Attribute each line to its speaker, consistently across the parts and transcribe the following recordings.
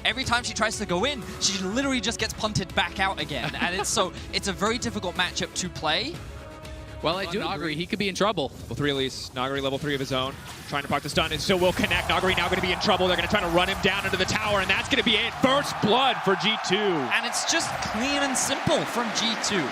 Speaker 1: every time she tries to go in, she literally just gets punted back out again. And it's a very difficult matchup to play.
Speaker 2: Well, I do agree. He could be in trouble.
Speaker 3: Level 3 release. Nagari level 3 of his own. Trying to park the stun and still will connect. Nagari now going to be in trouble. They're going to try to run him down into the tower, and that's going to be it. First blood for G2.
Speaker 1: And it's just clean and simple from G2.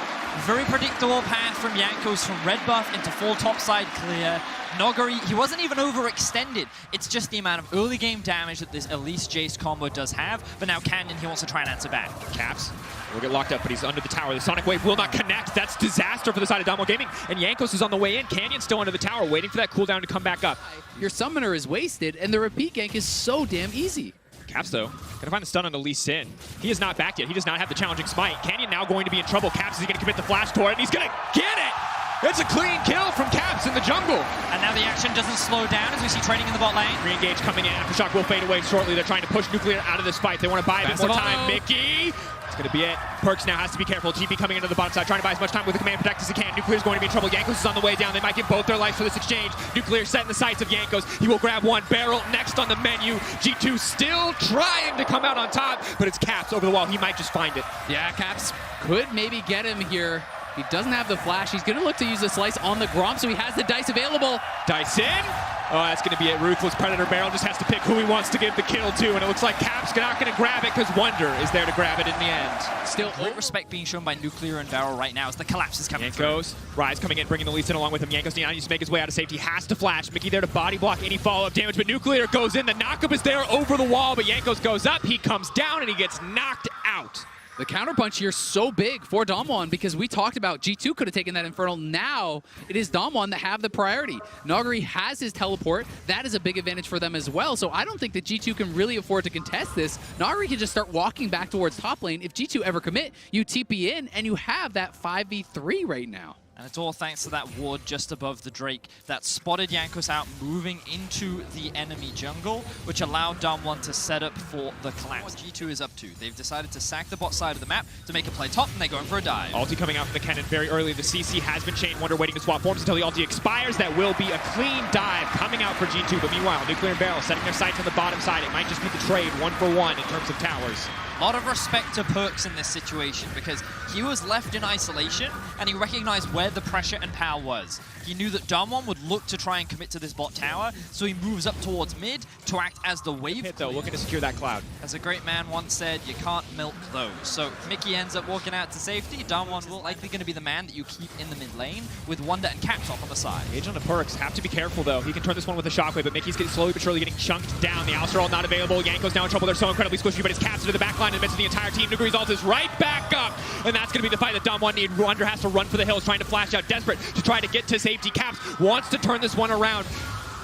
Speaker 1: Very predictable path from Jankos from red buff into full topside clear. Nagari, he wasn't even overextended. It's just the amount of early game damage that this Elise Jace combo does have. But now Canyon, he wants to try and answer back.
Speaker 3: Caps will get locked up, but he's under the tower. The Sonic Wave will not connect. That's disaster for the side of Domo Gaming. And Jankos is on the way in. Canyon's still under the tower, waiting for that cooldown to come back up.
Speaker 2: Your summoner is wasted, and the repeat gank is so damn easy.
Speaker 3: Caps, though, gonna find the stun on the Lee Sin. He is not back yet. He does not have the challenging smite. Canyon now going to be in trouble. Caps is he gonna commit the flash toward it, and he's gonna get it! It's a clean kill from Caps in the jungle.
Speaker 1: And now the action doesn't slow down as we see trading in the bot lane.
Speaker 3: Re-engage coming in. Aftershock will fade away shortly. They're trying to push Nuclear out of this fight. They want to buy a bit more time. Mickey! It's going to be it. Perks now has to be careful. TP coming into the bottom side, trying to buy as much time with the command protect as he can. Nuclear's going to be in trouble. Jankos is on the way down. They might get both their lives for this exchange. Nuclear set in the sights of Jankos. He will grab one. Barrel next on the menu. G2 still trying to come out on top, but it's Caps over the wall. He might just find it.
Speaker 2: Yeah, Caps could maybe get him here. He doesn't have the flash. He's going to look to use the slice on the Grom, so he has the dice available.
Speaker 3: Dice in. Oh, that's going to be it. Ruthless Predator Barrel just has to pick who he wants to give the kill to, and it looks like Cap's not going to grab it because Wonder is there to grab it in the end.
Speaker 1: Still, great respect being shown by Nuclear and Barrel right now as the collapse is coming through.
Speaker 3: Rise coming in, bringing the Lee Sin along with him. Jankos needs to make his way out of safety. Has to flash. Mickey there to body block any follow-up damage, but Nuclear goes in. The knockup is there over the wall, but Jankos goes up. He comes down, and he gets knocked out.
Speaker 2: The counterpunch here is so big for Damwon because we talked about G2 could have taken that Infernal. Now it is Damwon that have the priority. Nagari has his teleport. That is a big advantage for them as well. So I don't think that G2 can really afford to contest this. Nagari can just start walking back towards top lane. If G2 ever commit, you TP in and you have that 5v3 right now.
Speaker 1: And it's all thanks to that ward just above the Drake that spotted Jankos out moving into the enemy jungle, which allowed Damwon to set up for the collapse. What G2 is up to. They've decided to sack the bot side of the map to make a play top, and they're going for a dive.
Speaker 3: Ulti coming out from the cannon very early. The CC has been chained. Wonder waiting to swap forms until the ulti expires. That will be a clean dive coming out for G2. But meanwhile, Nuclear and Barrel setting their sights on the bottom side. It might just be the trade 1-for-1 in terms of towers.
Speaker 1: A lot of respect to Perks in this situation because he was left in isolation and he recognized where the pressure and power was. He knew that Damwon would look to try and commit to this bot tower, so he moves up towards mid to act as the wave
Speaker 3: hit though, looking to secure that cloud.
Speaker 1: As a great man once said, you can't milk those. So Mickey ends up walking out to safety. Damwon will likely going to be the man that you keep in the mid lane with Wonder and Caps off on the side.
Speaker 3: Age on the Perks, have to be careful though. He can turn this one with a shockwave, but Mickey's getting slowly but surely getting chunked down. The Alistar all not available. Jankos now in trouble. They're so incredibly squishy, but it's Caps into the back line in the midst of the entire team. Nuguri's ult is right back up, and that's going to be the fight that Damwon need. Wonder has to run for the hills, trying to flash out, desperate to try to get to safety. Caps wants to turn this one around.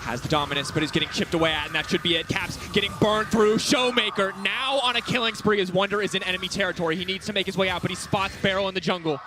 Speaker 3: Has the dominance, but is getting chipped away at, and that should be it. Caps getting burned through. Showmaker now on a killing spree as Wonder is in enemy territory. He needs to make his way out, but he spots Barrel in the jungle.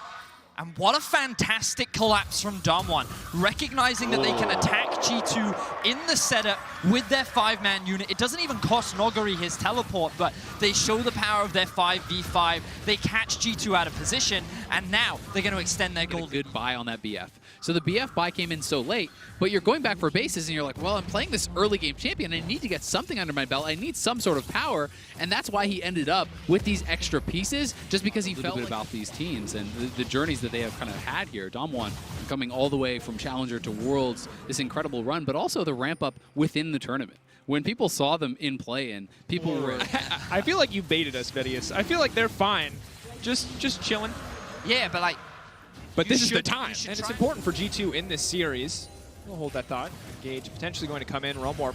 Speaker 1: And what a fantastic collapse from Damwon, recognizing that they can attack G2 in the setup with their 5-man unit. It doesn't even cost Nagari his teleport, but they show the power of their 5v5. They catch G2 out of position, and now they're going to extend their gold.
Speaker 2: Good buy on that BF. So the BF buy came in so late, but you're going back for bases and you're like, well, I'm playing this early game champion. I need to get something under my belt. I need some sort of power, and that's why he ended up with these extra pieces, just because he felt about these teams and the journeys that they have kind of had here. Damwon coming all the way from Challenger to Worlds, this incredible run, but also the ramp up within the tournament. When people saw them in play and people were...
Speaker 3: I feel like you baited us, Vidius. I feel like they're fine. Just chilling.
Speaker 1: Yeah, but like...
Speaker 3: But this is the time, and it's important for G2 in this series. We'll hold that thought. Engage potentially going to come in. Realm Warp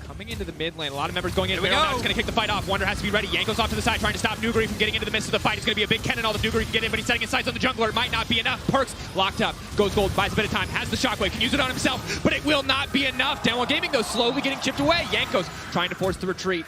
Speaker 3: coming into the mid lane. A lot of members going in. Barrel now is going to kick the fight off. Wonder has to be ready. Jankos off to the side, trying to stop Nuguri from getting into the midst of the fight. It's going to be a big cannon. All the Nuguri can get in, but he's setting his sights on the jungler. It might not be enough. Perks locked up. Goes gold, buys a bit of time, has the shockwave, can use it on himself, but it will not be enough. Downward Gaming, though, slowly getting chipped away. Jankos trying to force the retreat.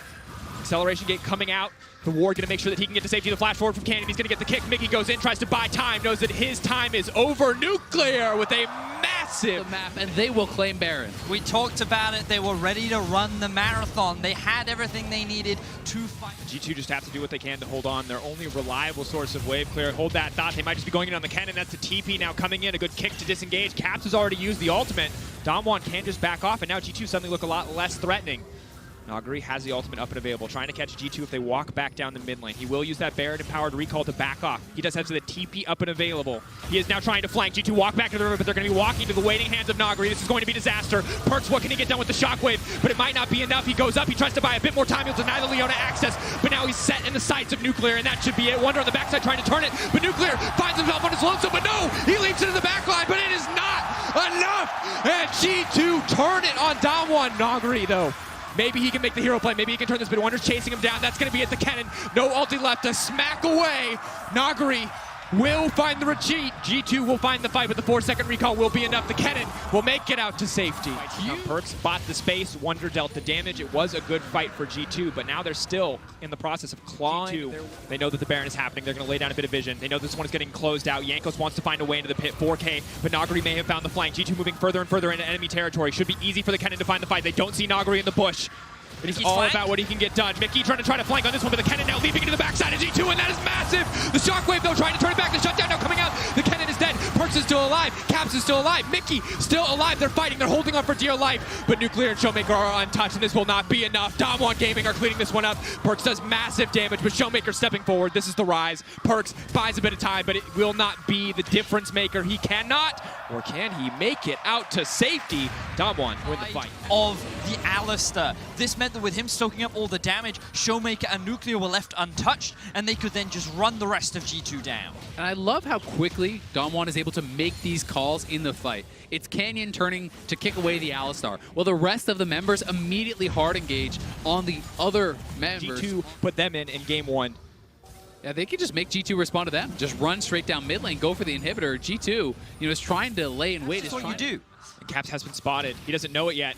Speaker 3: Acceleration gate coming out. The ward going to make sure that he can get to safety. The flash forward from Canyon. He's going to get the kick. Mickey goes in, tries to buy time, knows that his time is over. Nuclear with a massive
Speaker 2: map, and they will claim Baron.
Speaker 1: We talked about it. They were ready to run the marathon. They had everything they needed to fight.
Speaker 3: G2 just have to do what they can to hold on. Their only reliable source of wave clear. Hold that thought. They might just be going in on the cannon. That's the TP now coming in. A good kick to disengage. Caps has already used the ultimate. Damwon can just back off, and now G2 suddenly look a lot less threatening. Nagari has the ultimate up and available, trying to catch G2 if they walk back down the mid lane. He will use that Baron-empowered recall to back off. He does have the TP up and available. He is now trying to flank. G2 walk back to the river, but they're going to be walking to the waiting hands of Nagari. This is going to be disaster. Perkz, what can he get done with the shockwave? But it might not be enough. He goes up. He tries to buy a bit more time. He'll deny the Leona access, but now he's set in the sights of Nuclear, and that should be it. Wonder on the backside trying to turn it, but Nuclear finds himself on his lonesome, but no! He leaps into the backline, but it is not enough! And G2 turn it on Damwon. Nagari, though. Maybe he can make the hero play. Maybe he can turn this, but Wonder's chasing him down. That's going to be at the cannon. No ulti left to smack away. Nagari will find the retreat. G2 will find the fight, but the 4-second recall will be enough. The cannon will make it out to safety. Perkz bought the space. Wonder dealt the damage. It was a good fight for G2, but now they're still in the process of clawing. They know that the Baron is happening. They're going to lay down a bit of vision. They know this one is getting closed out. Jankos wants to find a way into the pit. 4K, but Nagari may have found the flank. G2 moving further and further into enemy territory. Should be easy for the cannon to find the fight. They don't see Nagari in the bush. It's all about what he can get done. Mickey trying to flank on this one, but the cannon now leaping into the backside of G2, and that is massive! The shockwave, though, trying to turn it back. The shutdown now coming out. The cannon is dead. Perkz is still alive. Caps is still alive. Mickey still alive. They're fighting. They're holding on for dear life. But Nuclear and Showmaker are untouched, and this will not be enough. Damwon Gaming are cleaning this one up. Perkz does massive damage, but Showmaker stepping forward. This is the rise. Perkz buys a bit of time, but it will not be the difference maker. He cannot, or can he make it out to safety? Damwon win the fight.
Speaker 1: Of the Alistar. This meant that with him soaking up all the damage, Showmaker and Nuclear were left untouched, and they could then just run the rest of G2 down.
Speaker 2: And I love how quickly Damwon is able to make these calls in the fight. It's Canyon turning to kick away the Alistar, while the rest of the members immediately hard engage on the other members.
Speaker 3: G2 put them in game 1.
Speaker 2: Yeah, they can just make G2 respond to them. Just run straight down mid lane, go for the inhibitor. G2, is trying to lay in wait.
Speaker 1: That's what you do.
Speaker 3: And Caps has been spotted. He doesn't know it yet.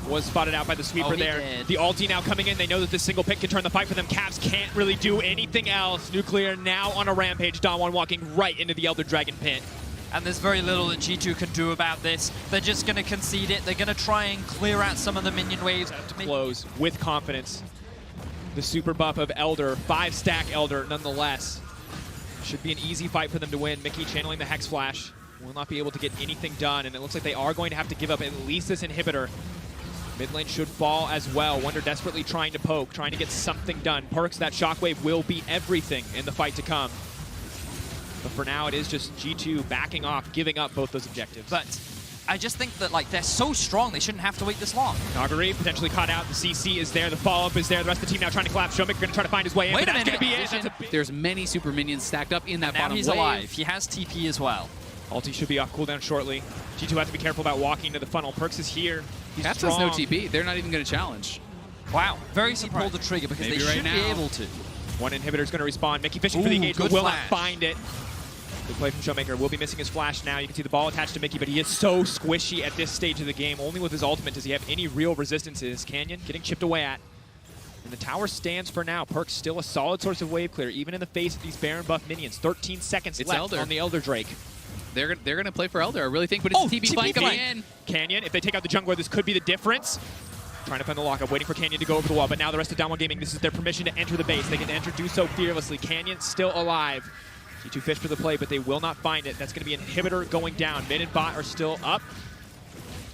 Speaker 3: Was spotted out by the sweeper there.
Speaker 1: Did.
Speaker 3: The ulti now coming in. They know that this single pick can turn the fight for them. Caps can't really do anything else. Nuclear now on a rampage. Damwon walking right into the Elder Dragon pit.
Speaker 1: And there's very little that G2 can do about this. They're just going to concede it. They're going to try and clear out some of the minion waves.
Speaker 3: To close with confidence. The super buff of Elder, 5-stack Elder nonetheless. Should be an easy fight for them to win. Mickey channeling the Hex Flash. Will not be able to get anything done, and it looks like they are going to have to give up at least this inhibitor. Mid lane should fall as well. Wonder desperately trying to poke, trying to get something done. Perkz, that shockwave will be everything in the fight to come. But for now, it is just G2 backing off, giving up both those objectives.
Speaker 1: But I just think that they're so strong, they shouldn't have to wait this long.
Speaker 3: Nagari potentially caught out. The CC is there. The follow-up is there. The rest of the team now trying to collapse. Showmaker going to try to find his way in, but that's going to be it.
Speaker 2: There's many super minions stacked up in that bottom wave.
Speaker 1: Now he's alive. He has TP as well.
Speaker 3: Ulti should be off cooldown shortly. G2 has to be careful about walking to the funnel. Perkz is here. He's
Speaker 2: Caps
Speaker 3: strong.
Speaker 2: has no TP. They're not even going to challenge.
Speaker 1: Wow. Very surprised. Pull the trigger because
Speaker 2: Maybe
Speaker 1: they
Speaker 2: right
Speaker 1: should
Speaker 2: now.
Speaker 1: be able to.
Speaker 3: One inhibitor is going to respawn. Mickey fishing for the engagement. Will not find it. Good play from Showmaker. Will be missing his flash now. You can see the ball attached to Mickey, but he is so squishy at this stage of the game. Only with his ultimate does he have any real resistances. Canyon getting chipped away at. And the tower stands for now. Perkz still a solid source of wave clear, even in the face of these Baron buff minions. 13 seconds left on the Elder Drake.
Speaker 2: They're going to play for Elder, I really think, but it's TP flank coming in.
Speaker 3: Canyon, if they take out the jungler, this could be the difference. Trying to find the lockup, waiting for Canyon to go over the wall, but now the rest of Damwon Gaming, this is their permission to enter the base. They can enter, do so fearlessly. Canyon still alive. G2 fish for the play, but they will not find it. That's going to be an inhibitor going down. Mid and bot are still up.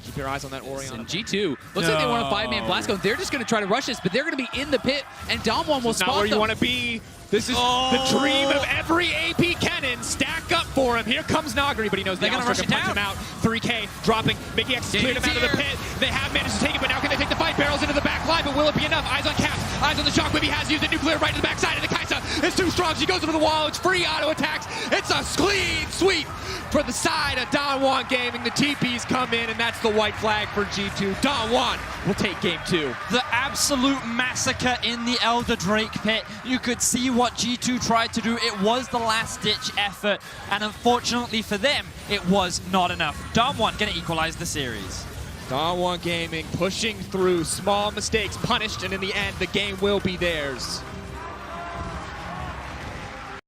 Speaker 3: Keep your eyes on that Orion.
Speaker 2: And G2, looks like they want a 5-man blast go. They're just going to try to rush this, but they're going to be in the pit, and Damwon will spot them.
Speaker 3: Not where you want to be. This is the dream of every AP Cannon. Stack up for him. Here comes Nagari, but he knows they're going to rush him out. 3K dropping. Mickey X cleared him out of the pit. They have managed to take it, but now can they take the fight? Barrels into the back line, but will it be enough? Eyes on Caps, eyes on the shockwave. He has used the Nuclear right to the backside, and the Kaisa is too strong. She goes over the wall. It's free auto attacks. It's a clean sweep for the side of Damwon Gaming. The TPs come in, and that's the white flag for G2. Damwon will take game 2.
Speaker 1: The absolute massacre in the Elder Drake pit. You could see what G2 tried to do. It was the last-ditch effort, and unfortunately for them, it was not enough. Damwon going to equalize the series.
Speaker 3: Damwon Gaming pushing through, small mistakes punished, and in the end, the game will be theirs.